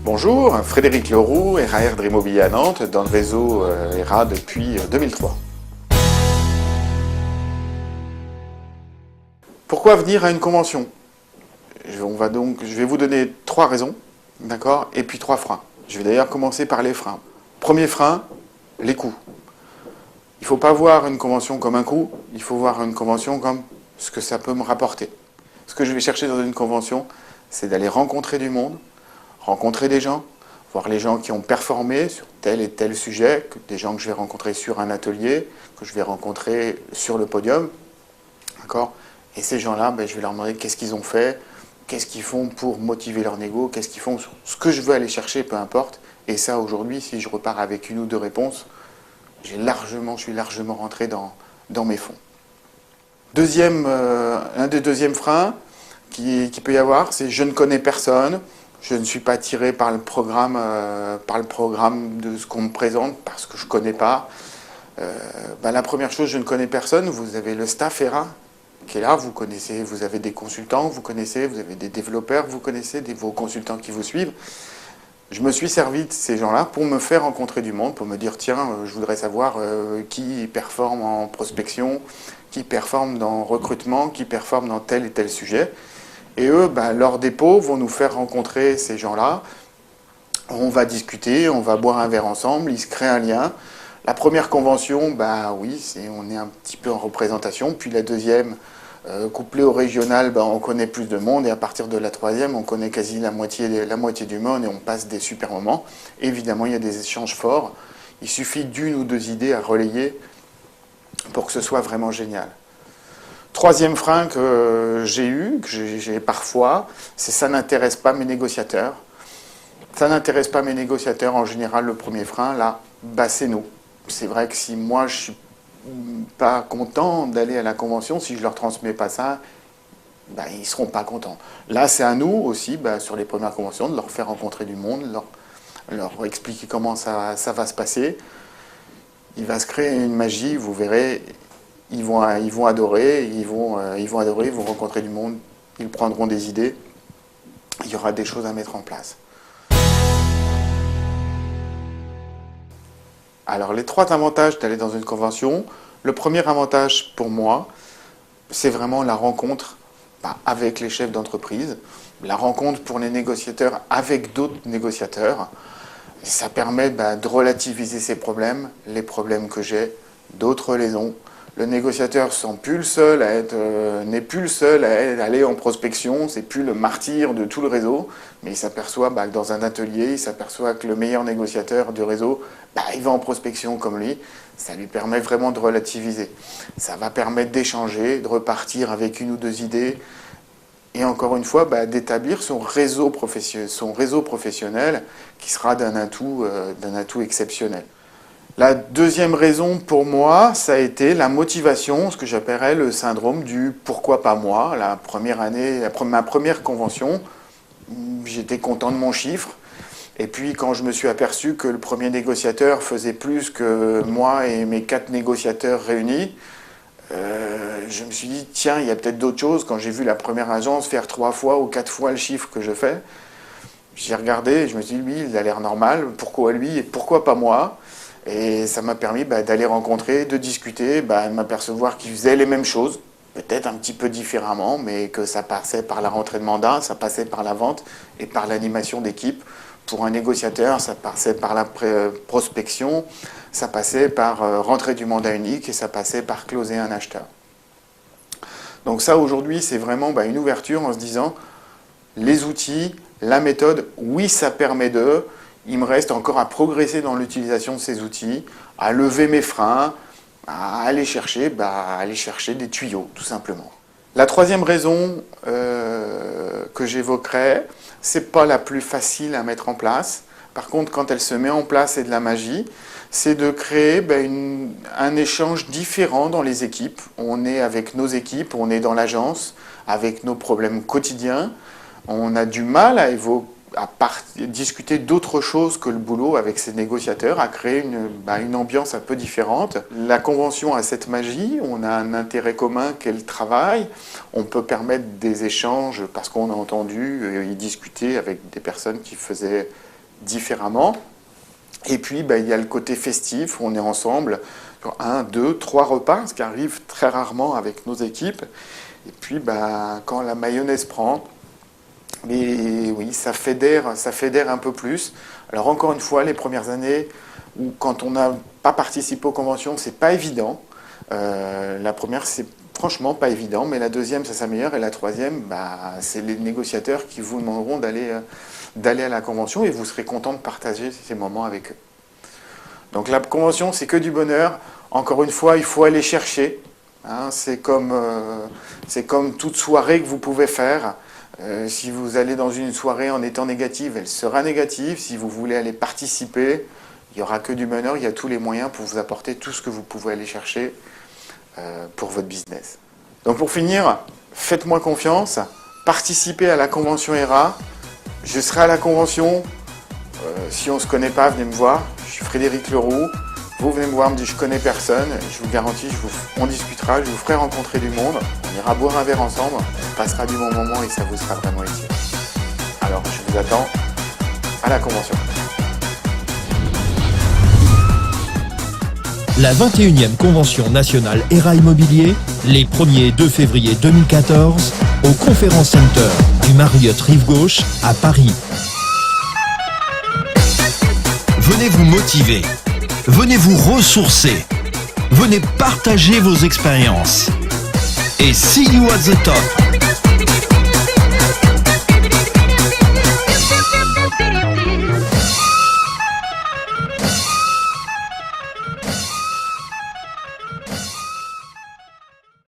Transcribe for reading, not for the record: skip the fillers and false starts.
Bonjour, Frédéric Leroux, RAR de l'immobilier à Nantes, dans le réseau ERA depuis 2003. Pourquoi venir à une convention? Je vais vous donner 3 raisons, d'accord, et puis 3 freins. Je vais d'ailleurs commencer par les freins. Premier frein, les coûts. Il ne faut pas voir une convention comme un coût, il faut voir une convention comme ce que ça peut me rapporter. Ce que je vais chercher dans une convention, c'est d'aller rencontrer du monde, rencontrer des gens, voir les gens qui ont performé sur tel et tel sujet, des gens que je vais rencontrer sur un atelier, que je vais rencontrer sur le podium. D'accord ? Et ces gens-là, je vais leur demander qu'est-ce qu'ils ont fait, qu'est-ce qu'ils font pour motiver leur négo, qu'est-ce qu'ils font, ce que je veux aller chercher, peu importe. Et ça, aujourd'hui, si je repars avec 1 ou 2 réponses, je suis largement rentré dans mes fonds. Un des deuxièmes freins qui peut y avoir, c'est je ne connais personne, je ne suis pas attiré par le programme de ce qu'on me présente parce que je ne connais pas. La première chose, je ne connais personne. Vous avez le staff ERA qui est là, vous connaissez, vous avez des consultants, vous avez des développeurs, vous connaissez vos consultants qui vous suivent. Je me suis servi de ces gens-là pour me faire rencontrer du monde, pour me dire tiens, je voudrais savoir qui performe en prospection, qui performe dans le recrutement, qui performe dans tel et tel sujet. Et eux, leurs dépôts vont nous faire rencontrer ces gens-là. On va discuter, on va boire un verre ensemble, il se crée un lien. La première convention, oui, on est un petit peu en représentation. Puis la deuxième, couplée au régional, on connaît plus de monde. Et à partir de la troisième, on connaît quasi la moitié du monde et on passe des super moments. Évidemment, il y a des échanges forts. Il suffit d'1 ou 2 idées à relayer pour que ce soit vraiment génial. Troisième frein que j'ai parfois, c'est ça n'intéresse pas mes négociateurs. Ça n'intéresse pas mes négociateurs, en général, le premier frein, là, c'est nous. C'est vrai que si moi, je suis pas content d'aller à la convention, si je leur transmets pas ça, ils seront pas contents. Là, c'est à nous aussi, sur les premières conventions, de leur faire rencontrer du monde, leur expliquer comment ça va se passer. Il va se créer une magie, vous verrez. Ils vont adorer, ils vont rencontrer du monde, ils prendront des idées, il y aura des choses à mettre en place. Alors les 3 avantages d'aller dans une convention, le premier avantage pour moi, c'est vraiment la rencontre avec les chefs d'entreprise, la rencontre pour les négociateurs avec d'autres négociateurs. Ça permet de relativiser ces problèmes, les problèmes que j'ai, d'autres les ont. Le négociateur n'est plus le seul à aller en prospection, c'est plus le martyr de tout le réseau, mais il s'aperçoit que dans un atelier, il s'aperçoit que le meilleur négociateur du réseau, il va en prospection comme lui. Ça lui permet vraiment de relativiser. Ça va permettre d'échanger, de repartir avec 1 ou 2 idées, et encore une fois, d'établir son réseau professionnel qui sera d'un atout exceptionnel. La deuxième raison pour moi, ça a été la motivation, ce que j'appellerais le syndrome du « pourquoi pas moi ». La première année, ma première convention, j'étais content de mon chiffre. Et puis quand je me suis aperçu que le premier négociateur faisait plus que moi et mes 4 négociateurs réunis, je me suis dit tiens, il y a peut-être d'autres choses. Quand j'ai vu la première agence faire 3 fois ou 4 fois le chiffre que je fais, j'ai regardé et je me suis dit lui, il a l'air normal, pourquoi lui et pourquoi pas moi ? Et ça m'a permis d'aller rencontrer, de discuter, de m'apercevoir qu'ils faisaient les mêmes choses, peut-être un petit peu différemment, mais que ça passait par la rentrée de mandat, ça passait par la vente et par l'animation d'équipe. Pour un négociateur, ça passait par la prospection, ça passait par rentrer du mandat unique et ça passait par closer un acheteur. Donc ça, aujourd'hui, c'est vraiment une ouverture en se disant les outils, la méthode, oui, ça permet de... Il me reste encore à progresser dans l'utilisation de ces outils, à lever mes freins, à aller chercher des tuyaux, tout simplement. La troisième raison que j'évoquerai, c'est pas la plus facile à mettre en place. Par contre, quand elle se met en place, c'est de la magie. C'est de créer un échange différent dans les équipes. On est avec nos équipes, on est dans l'agence, avec nos problèmes quotidiens. On a du mal à discuter d'autre chose que le boulot avec ses négociateurs, à créer une ambiance un peu différente. La convention a cette magie, on a un intérêt commun qu'est le travail, on peut permettre des échanges parce qu'on a entendu y discuter avec des personnes qui faisaient différemment. Et puis, il y a le côté festif où on est ensemble sur 1, 2, 3 repas, ce qui arrive très rarement avec nos équipes. Et puis, quand la mayonnaise prend, mais oui, ça fédère un peu plus. Alors encore une fois, les premières années où quand on n'a pas participé aux conventions, c'est pas évident. La première, c'est franchement pas évident, mais la deuxième, ça s'améliore, et la troisième, c'est les négociateurs qui vous demanderont d'aller à la convention, et vous serez content de partager ces moments avec eux. Donc la convention, c'est que du bonheur. Encore une fois, il faut aller chercher. Hein, c'est comme toute soirée que vous pouvez faire. Si vous allez dans une soirée en étant négative, elle sera négative. Si vous voulez aller participer, il n'y aura que du bonheur. Il y a tous les moyens pour vous apporter tout ce que vous pouvez aller chercher pour votre business. Donc pour finir, faites-moi confiance. Participez à la convention ERA. Je serai à la convention. Si on ne se connaît pas, venez me voir. Je suis Frédéric Leroux. Vous venez me voir, me dites je connais personne. Je vous garantis, on discutera, je vous ferai rencontrer du monde. On ira boire un verre ensemble. On passera du bon moment et ça vous sera vraiment utile. Alors je vous attends à la convention. La 21e Convention nationale ERA Immobilier, les 1er et 2 février 2014, au Conference Center du Marriott Rive-Gauche à Paris. Venez vous motiver, venez vous ressourcer, venez partager vos expériences. Et see you at the top!